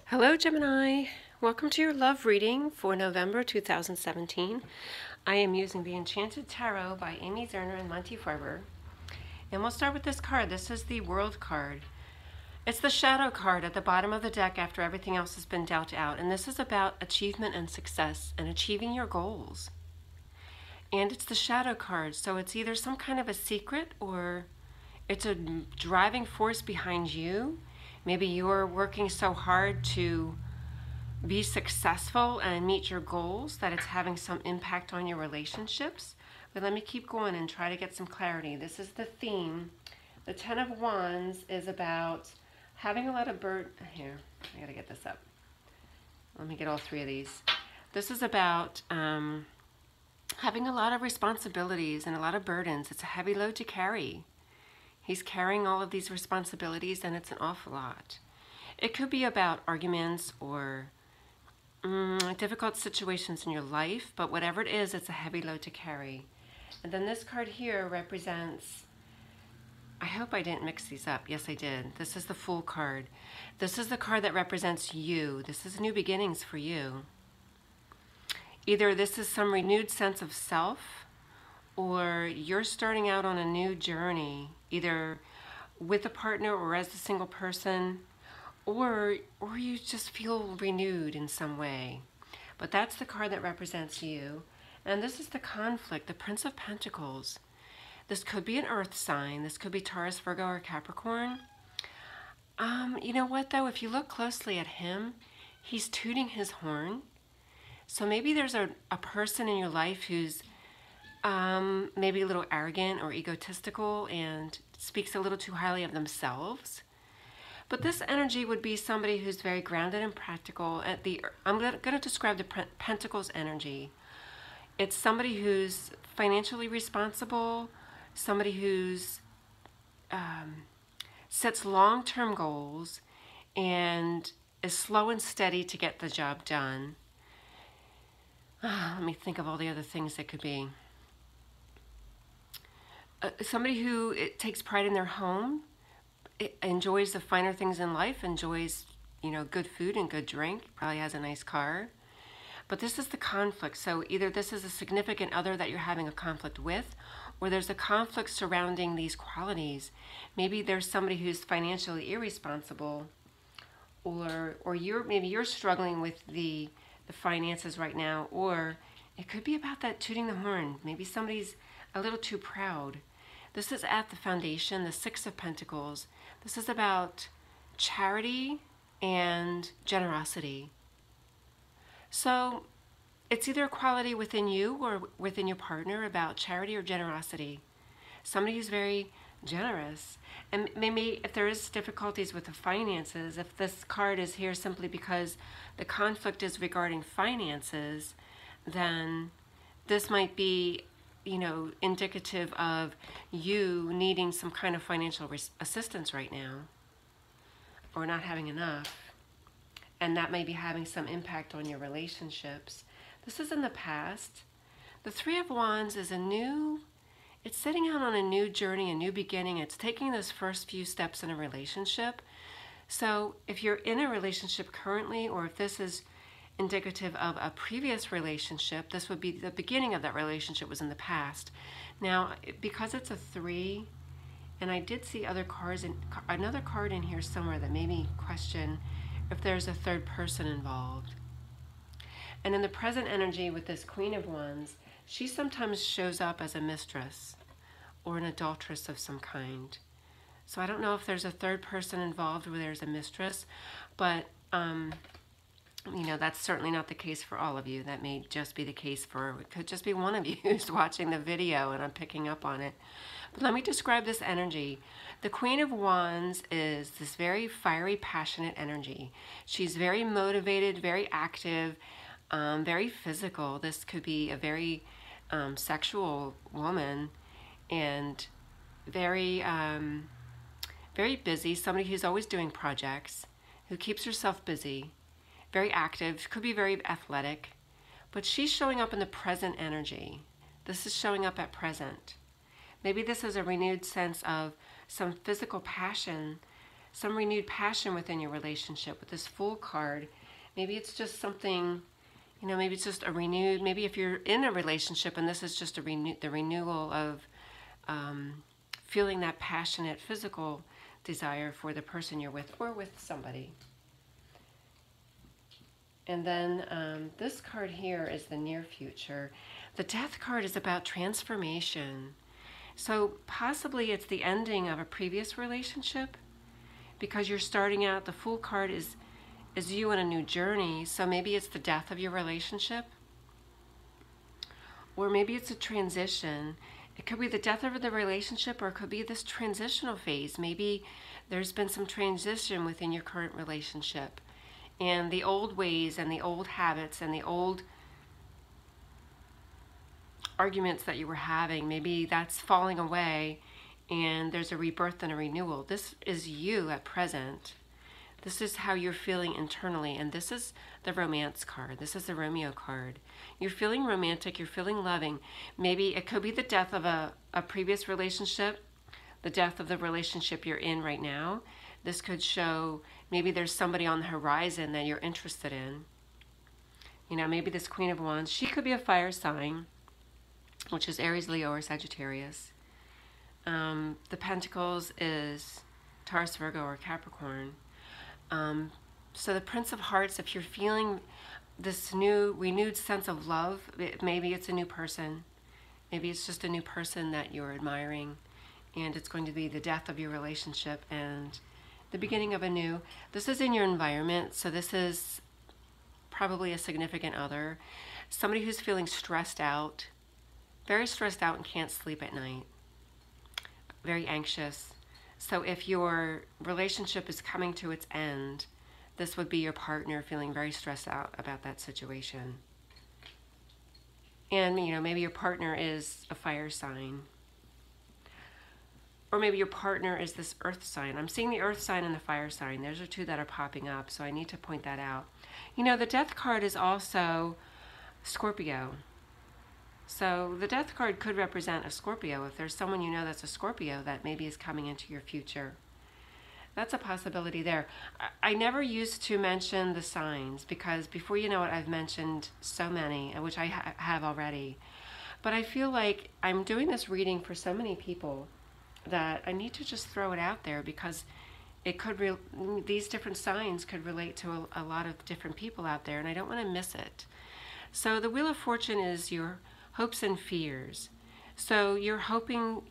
Hello, Gemini. Welcome to your love reading for November 2017. I am using the Enchanted Tarot by Amy Zerner and Monty Farber. And we'll start with this card. This is the World card. It's the shadow card at the bottom of the deck after everything else has been dealt out. And this is about achievement and success and achieving your goals. And it's the shadow card, so it's either some kind of a secret or it's a driving force behind you. Maybe you're working so hard to be successful and meet your goals that it's having some impact on your relationships. But let me keep going and try to get some clarity. This is the theme. The Ten of Wands is about having a lot of Here, I gotta get this up. Let me get all three of these. This is about having a lot of responsibilities and a lot of burdens. It's a heavy load to carry. He's carrying all of these responsibilities, and it's an awful lot. It could be about arguments or difficult situations in your life, but whatever it is, it's a heavy load to carry. And then this card here represents, I hope I didn't mix these up. Yes, I did. This is the Fool card. This is the card that represents you. This is new beginnings for you. Either this is some renewed sense of self, or you're starting out on a new journey, either with a partner or as a single person, or you just feel renewed in some way. But that's the card that represents you. And this is the conflict, the Prince of Pentacles. This could be an earth sign. This could be Taurus, Virgo, or Capricorn. You know what, though? If you look closely at him, he's tooting his horn. So maybe there's a person in your life who's maybe a little arrogant or egotistical and speaks a little too highly of themselves. But this energy would be somebody who's very grounded and practical. I'm going to describe the Pentacles energy. It's somebody who's financially responsible, somebody who's sets long-term goals and is slow and steady to get the job done. Let me think of all the other things that could be. Somebody who takes pride in their home, enjoys the finer things in life, enjoys, good food and good drink, probably has a nice car. But this is the conflict. So either this is a significant other that you're having a conflict with, or there's a conflict surrounding these qualities. Maybe there's somebody who's financially irresponsible, or maybe you're struggling with the finances right now, or it could be about that tooting the horn. Maybe somebody's a little too proud. This is at the foundation, the Six of Pentacles. This is about charity and generosity. So it's either a quality within you or within your partner about charity or generosity. Somebody who's very generous. And maybe if there is difficulties with the finances, if this card is here simply because the conflict is regarding finances, then this might be indicative of you needing some kind of financial assistance right now, or not having enough, and that may be having some impact on your relationships. This is in the past. The Three of Wands is it's setting out on a new journey, a new beginning. It's taking those first few steps in a relationship. So if you're in a relationship currently, or if this is indicative of a previous relationship, this would be the beginning of that relationship was in the past. Now, because it's a 3, and I did see other cards, another card in here somewhere that made me question if there's a third person involved. And in the present energy with this Queen of Wands, she sometimes shows up as a mistress or an adulteress of some kind. So I don't know if there's a third person involved where there's a mistress, but that's certainly not the case for all of you. That may just be the case it could just be one of you who's watching the video and I'm picking up on it. But let me describe this energy. The Queen of Wands is this very fiery, passionate energy. She's very motivated, very active, very physical. This could be a very sexual woman, and very, very busy, somebody who's always doing projects, who keeps herself busy. Very active, could be very athletic, but she's showing up in the present energy. This is showing up at present. Maybe this is a renewed sense of some physical passion some renewed passion within your relationship. With this Fool card, maybe it's just something, you know, maybe it's just a renewed, maybe if you're in a relationship and this is just the renewal of feeling that passionate physical desire for the person you're with or with somebody. And then this card here is the near future. The Death card is about transformation. So possibly it's the ending of a previous relationship, because you're starting out. The Fool card is you on a new journey. So maybe it's the death of your relationship, or maybe it's a transition. It could be the death of the relationship, or it could be this transitional phase. Maybe there's been some transition within your current relationship, and the old ways and the old habits and the old arguments that you were having, maybe that's falling away and there's a rebirth and a renewal. This is you at present. This is how you're feeling internally, and this is the Romance card. This is the Romeo card. You're feeling romantic, you're feeling loving. Maybe it could be the death of a previous relationship, the death of the relationship you're in right now. This could show maybe there's somebody on the horizon that you're interested in. You know, maybe this Queen of Wands, she could be a fire sign, which is Aries, Leo, or Sagittarius. The Pentacles is Taurus, Virgo, or Capricorn. So the Prince of Hearts, if you're feeling this new, renewed sense of love, maybe it's a new person. Maybe it's just a new person that you're admiring, and it's going to be the death of your relationship and the beginning of a new. This is in your environment, so this is probably a significant other. Somebody who's feeling stressed out, very stressed out and can't sleep at night. Very anxious. So if your relationship is coming to its end, this would be your partner feeling very stressed out about that situation. And, you know, maybe your partner is a fire sign. Or maybe your partner is this earth sign. I'm seeing the earth sign and the fire sign. Those are two that are popping up, so I need to point that out. You know, the Death card is also Scorpio. So the Death card could represent a Scorpio. If there's someone you know that's a Scorpio that maybe is coming into your future, that's a possibility there. I never used to mention the signs, because before you know it, I've mentioned so many, which I have already. But I feel like I'm doing this reading for so many people that I need to just throw it out there, because it could these different signs could relate to a lot of different people out there, and I don't want to miss it. So the Wheel of Fortune is your hopes and fears. So you're hoping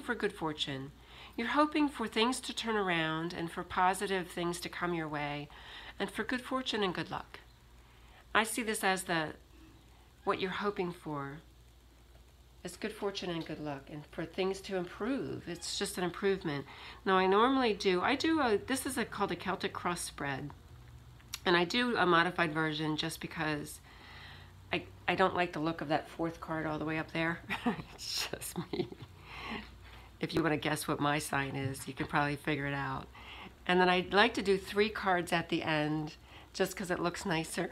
for good fortune. You're hoping for things to turn around and for positive things to come your way, and for good fortune and good luck. I see this as what you're hoping for. It's good fortune and good luck, and for things to improve. It's just an improvement. Now, I normally this is called a Celtic cross spread, and I do a modified version just because I don't like the look of that fourth card all the way up there. It's just me. If you want to guess what my sign is, you can probably figure it out. And then I'd like to do 3 cards at the end, just because it looks nicer.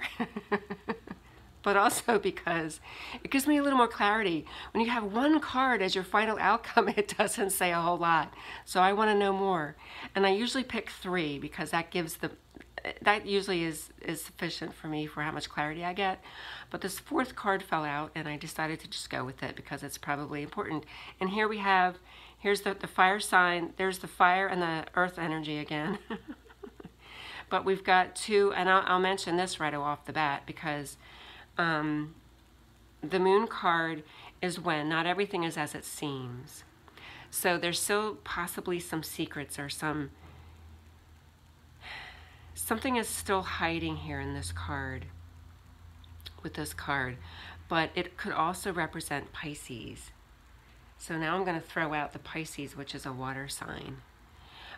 But also because it gives me a little more clarity. When you have 1 card as your final outcome, it doesn't say a whole lot. So I want to know more. And I usually pick 3, because that usually is sufficient for me for how much clarity I get. But this 4th card fell out, and I decided to just go with it because it's probably important. And here here's the fire sign. There's the fire and the earth energy again. But we've got 2, and I'll mention this right off the bat, because the Moon card is when not everything is as it seems. So there's still possibly some secrets, or something is still hiding here in this card, with this card. But it could also represent Pisces. So now I'm going to throw out the Pisces, which is a water sign.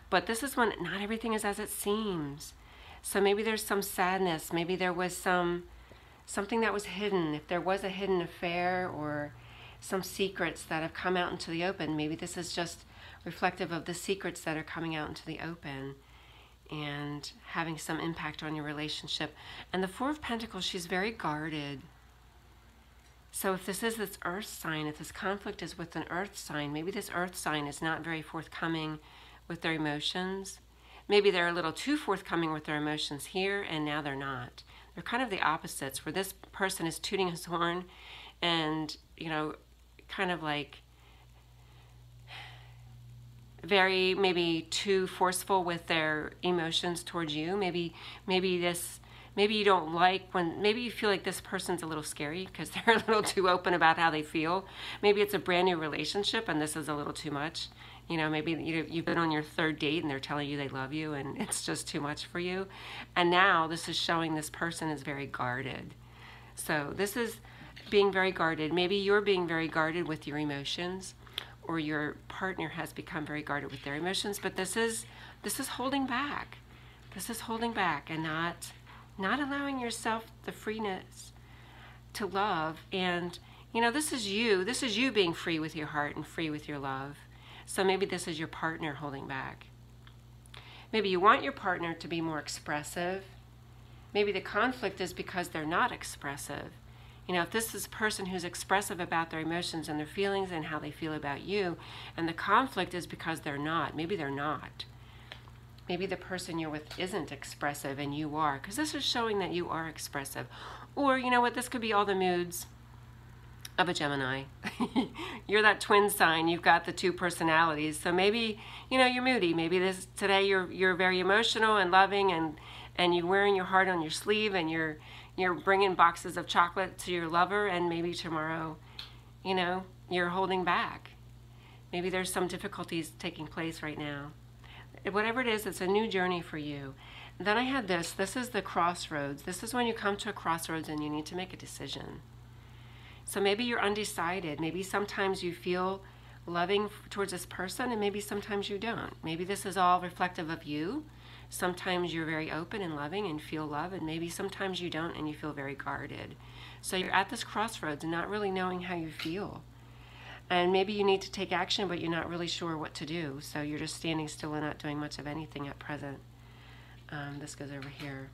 But this is when not everything is as it seems. So maybe there's some sadness. Maybe there was something that was hidden. If there was a hidden affair or some secrets that have come out into the open, maybe this is just reflective of the secrets that are coming out into the open and having some impact on your relationship. And the Four of Pentacles, she's very guarded. So if this is this earth sign, if this conflict is with an earth sign, maybe this earth sign is not very forthcoming with their emotions. maybe they're a little too forthcoming with their emotions here, and now they're not. They're kind of the opposites, where this person is tooting his horn and, you know, kind of like very maybe too forceful with their emotions towards you. Maybe you don't like when, maybe you feel like this person's a little scary because they're a little too open about how they feel. Maybe it's a brand new relationship and this is a little too much. You know, maybe you've been on your third date and they're telling you they love you and it's just too much for you. And now this is showing this person is very guarded. So this is being very guarded. Maybe you're being very guarded with your emotions, or your partner has become very guarded with their emotions, but this is holding back. This is holding back and not allowing yourself the freeness to love. And, you know, this is you being free with your heart and free with your love. So maybe this is your partner holding back. Maybe you want your partner to be more expressive. Maybe the conflict is because they're not expressive. You know, if this is a person who's expressive about their emotions and their feelings and how they feel about you, and the conflict is because they're not, maybe they're not. Maybe the person you're with isn't expressive and you are, because this is showing that you are expressive. Or, you know what, this could be all the moods of a Gemini. You're that twin sign, you've got the two personalities. So maybe, you know, you're moody. Maybe today you're very emotional and loving and you're wearing your heart on your sleeve and you're bringing boxes of chocolate to your lover, and maybe tomorrow, you know, you're holding back. Maybe there's some difficulties taking place right now. Whatever it is, it's a new journey for you. And then I had this is the crossroads. This is when you come to a crossroads and you need to make a decision. So maybe you're undecided. Maybe sometimes you feel loving towards this person and maybe sometimes you don't. Maybe this is all reflective of you. Sometimes you're very open and loving and feel love, and maybe sometimes you don't and you feel very guarded. So you're at this crossroads and not really knowing how you feel. And maybe you need to take action, but you're not really sure what to do. So you're just standing still and not doing much of anything at present. This goes over here.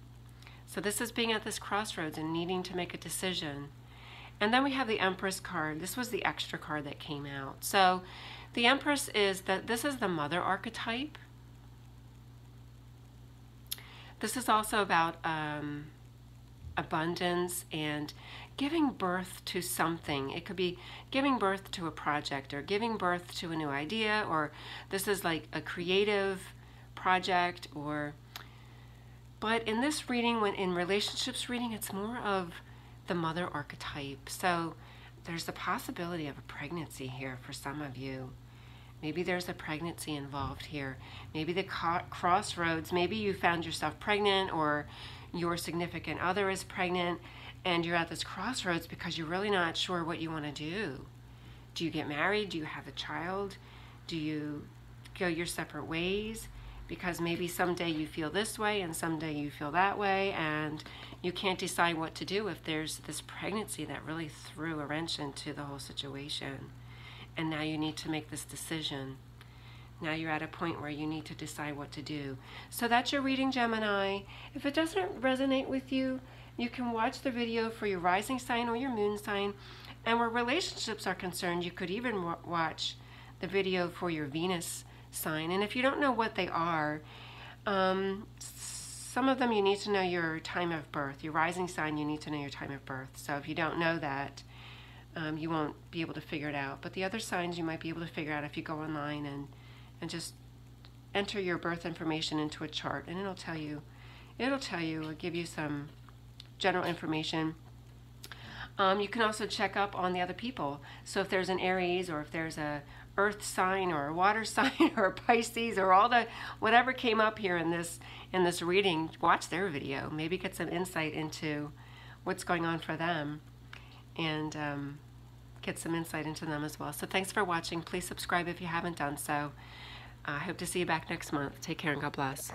So this is being at this crossroads and needing to make a decision. And then we have the Empress card. This was the extra card that came out. So the Empress is that this is the mother archetype. This is also about abundance and giving birth to something. It could be giving birth to a project or giving birth to a new idea, or this is like a creative project. But in this reading, when in relationships reading, it's more of the mother archetype. So there's the possibility of a pregnancy here for some of you. Maybe there's a pregnancy involved here. Maybe the crossroads, maybe you found yourself pregnant, or your significant other is pregnant and you're at this crossroads because you're really not sure what you want to do. Do you get married? Do you have a child? Do you go your separate ways? Because maybe someday you feel this way and someday you feel that way, and you can't decide what to do if there's this pregnancy that really threw a wrench into the whole situation. And now you need to make this decision. Now you're at a point where you need to decide what to do. So that's your reading, Gemini. If it doesn't resonate with you, you can watch the video for your rising sign or your moon sign. And where relationships are concerned, you could even watch the video for your Venus sign. And if you don't know what they are, some of them you need to know your time of birth. Your rising sign, you need to know your time of birth. So if you don't know that, you won't be able to figure it out. But the other signs you might be able to figure out if you go online and just enter your birth information into a chart, and it'll tell you, it'll give you some general information. You can also check up on the other people. So if there's an Aries, or if there's a earth sign or a water sign or a Pisces, or all the whatever came up here in this reading, watch their video. Maybe get some insight into what's going on for them, and get some insight into them as well. So thanks for watching. Please subscribe if you haven't done so. I hope to see you back next month. Take care and God bless.